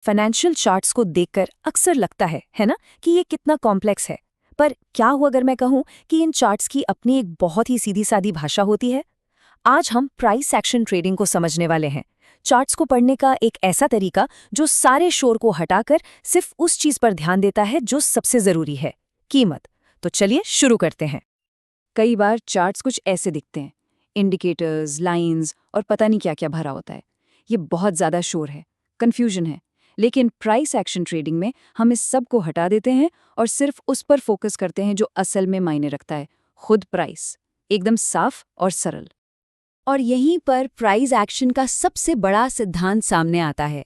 Financial charts को देखकर अक्सर लगता है ना, कि ये कितना कॉम्प्लेक्स है। पर क्या हो अगर मैं कहूं कि इन चार्ट्स की अपनी एक बहुत ही सीधी-सादी भाषा होती है? आज हम प्राइस एक्शन ट्रेडिंग को समझने वाले हैं। चार्ट्स को पढ़ने का एक ऐसा तरीका जो सारे शोर को हटाकर सिर्फ उस चीज पर ध्यान देता है जो सबसे जरूरी है, कीमत। तो चलिए शुरू करते हैं। कई बार चार्ट्स कुछ ऐसे दिखते हैं, इंडिकेटर्स, लाइंस और पता नहीं क्या क्या भरा होता है। ये बहुत ज्यादा शोर है, कंफ्यूजन है। लेकिन प्राइस एक्शन ट्रेडिंग में हम इस सब को हटा देते हैं और सिर्फ उस पर फोकस करते हैं जो असल में मायने रखता है, खुद प्राइस, एकदम साफ और सरल। और यहीं पर प्राइस एक्शन का सबसे बड़ा सिद्धांत सामने आता है।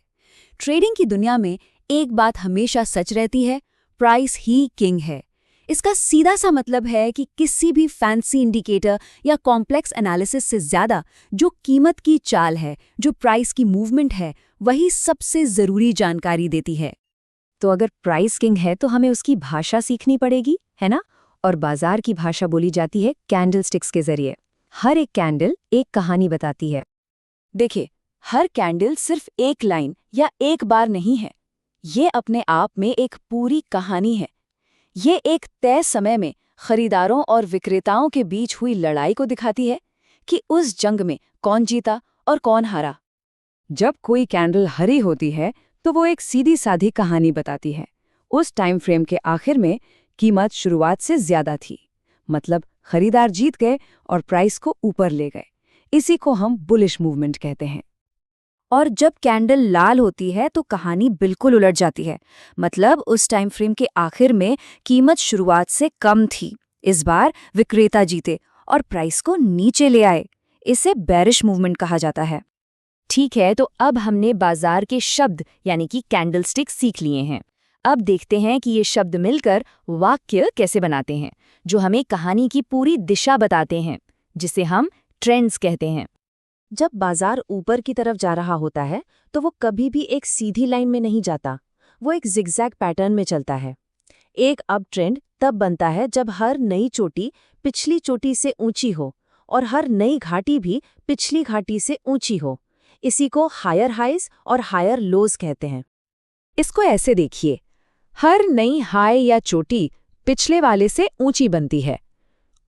ट्रेडिंग की दुनिया में एक बात हमेशा सच रहती है, प्राइस ही किंग है। इसका सीधा सा मतलब है कि किसी भी फैंसी इंडिकेटर या कॉम्प्लेक्स एनालिसिस से ज्यादा जो कीमत की चाल है, जो प्राइस की मूवमेंट है, वही सबसे जरूरी जानकारी देती है। तो अगर प्राइस किंग है तो हमें उसकी भाषा सीखनी पड़ेगी, है ना? और बाजार की भाषा बोली जाती है कैंडलस्टिक्स के जरिए। हर एक कैंडल एक कहानी बताती है। देखिए, हर कैंडल सिर्फ एक लाइन या एक बार नहीं है, ये अपने आप में एक पूरी कहानी है। ये एक तय समय में खरीदारों और विक्रेताओं के बीच हुई लड़ाई को दिखाती है कि उस जंग में कौन जीता और कौन हारा। जब कोई कैंडल हरी होती है तो वो एक सीधी साधी कहानी बताती है। उस टाइम फ्रेम के आखिर में कीमत शुरुआत से ज्यादा थी, मतलब खरीदार जीत गए और प्राइस को ऊपर ले गए। इसी को हम बुलिश मूवमेंट कहते हैं। और जब कैंडल लाल होती है तो कहानी बिल्कुल उलट जाती है, मतलब उस टाइम फ्रेम के आखिर में कीमत शुरुआत से कम थी। इस बार विक्रेता जीते और प्राइस को नीचे ले आए। इसे बेरिश मूवमेंट कहा जाता है। ठीक है, तो अब हमने बाजार के शब्द यानी कि कैंडलस्टिक सीख लिए हैं। अब देखते हैं कि ये शब्द मिलकर वाक्य कैसे बनाते हैं, जो हमें कहानी की पूरी दिशा बताते हैं, जिसे हम ट्रेंड्स कहते हैं। जब बाजार ऊपर की तरफ जा रहा होता है तो वो कभी भी एक सीधी लाइन में नहीं जाता, वो एक जिगजैग पैटर्न में चलता है। एक अप ट्रेंड तब बनता है जब हर नई चोटी पिछली चोटी से ऊंची हो और हर नई घाटी भी पिछली घाटी से ऊंची हो। इसी को हायर हाइज और हायर लोज कहते हैं। इसको ऐसे देखिए, हर नई हाई या चोटी पिछले वाले से ऊंची बनती है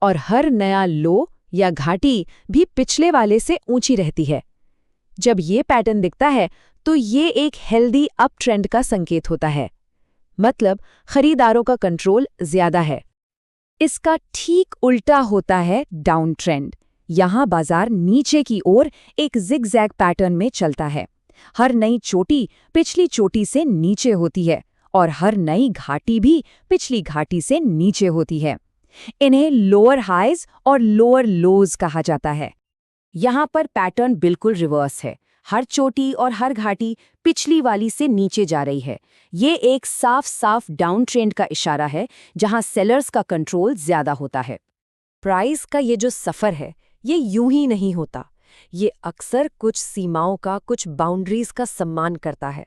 और हर नया लो या घाटी भी पिछले वाले से ऊंची रहती है। जब ये पैटर्न दिखता है तो ये एक हेल्दी अप ट्रेंड का संकेत होता है, मतलब खरीदारों का कंट्रोल ज्यादा है। इसका ठीक उल्टा होता है डाउन ट्रेंड। यहां बाजार नीचे की ओर एक जिगजैग पैटर्न में चलता है। हर नई चोटी पिछली चोटी से नीचे होती है और हर नई घाटी भी पिछली घाटी से नीचे होती है। इन्हें लोअर हाइज और लोअर लोज कहा जाता है। यहाँ पर पैटर्न बिल्कुल रिवर्स है। हर चोटी और हर घाटी पिछली वाली से नीचे जा रही है। ये एक साफ साफ डाउन ट्रेंड का इशारा है, जहाँ सेलर्स का कंट्रोल ज्यादा होता है। प्राइस का ये जो सफर है, ये यूं ही नहीं होता। ये अक्सर कुछ सीमाओं का, कुछ बाउंड्रीज का सम्मान करता है।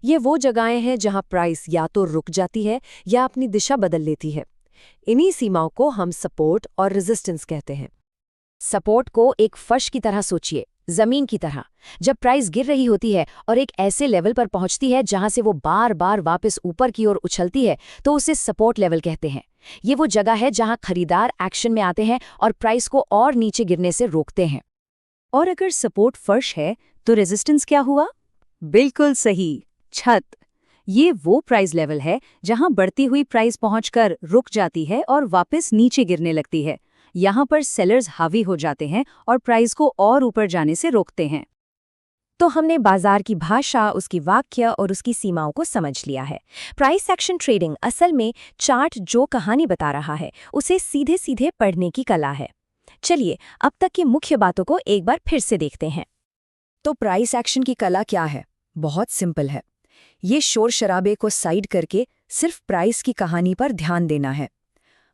ये वो जगहें हैं जहाँ प्राइस या तो रुक जाती है या अपनी दिशा बदल लेती है। इन्हीं सीमाओं को हम सपोर्ट और रेजिस्टेंस कहते हैं। सपोर्ट को एक फर्श की तरह सोचिए, जमीन की तरह। जब प्राइस गिर रही होती है और एक ऐसे लेवल पर पहुंचती है जहां से वो बार बार वापस ऊपर की ओर उछलती है, तो उसे सपोर्ट लेवल कहते हैं। ये वो जगह है जहां खरीदार एक्शन में आते हैं और प्राइस को और नीचे गिरने से रोकते हैं। और अगर सपोर्ट फर्श है तो रेजिस्टेंस क्या हुआ? बिल्कुल सही, छत। ये वो प्राइस लेवल है जहां बढ़ती हुई प्राइस पहुंचकर रुक जाती है और वापस नीचे गिरने लगती है। यहां पर सेलर्स हावी हो जाते हैं और प्राइस को और ऊपर जाने से रोकते हैं। तो हमने बाजार की भाषा, उसकी वाक्य और उसकी सीमाओं को समझ लिया है। प्राइस एक्शन ट्रेडिंग असल में चार्ट जो कहानी बता रहा है, उसे सीधे सीधे पढ़ने की कला है। चलिए अब तक की मुख्य बातों को एक बार फिर से देखते हैं। तो प्राइस एक्शन की कला क्या है? बहुत सिंपल है। ये शोर शराबे को साइड करके सिर्फ प्राइस की कहानी पर ध्यान देना है।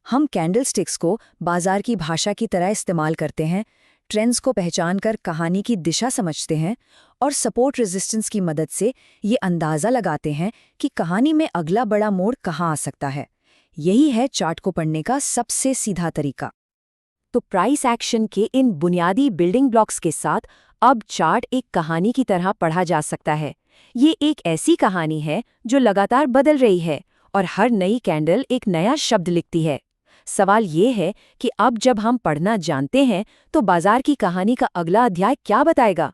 हम कैंडलस्टिक्स को बाजार की भाषा की तरह इस्तेमाल करते हैं, ट्रेंड्स को पहचानकर कहानी की दिशा समझते हैं और सपोर्ट रेजिस्टेंस की मदद से ये अंदाज़ा लगाते हैं कि कहानी में अगला बड़ा मोड़ कहाँ आ सकता है। यही है चार्ट को पढ़ने का सबसे सीधा तरीका। तो प्राइस एक्शन के इन बुनियादी बिल्डिंग ब्लॉक्स के साथ अब चार्ट एक कहानी की तरह पढ़ा जा सकता है। ये एक ऐसी कहानी है जो लगातार बदल रही है और हर नई कैंडल एक नया शब्द लिखती है। सवाल ये है कि अब जब हम पढ़ना जानते हैं तो बाजार की कहानी का अगला अध्याय क्या बताएगा।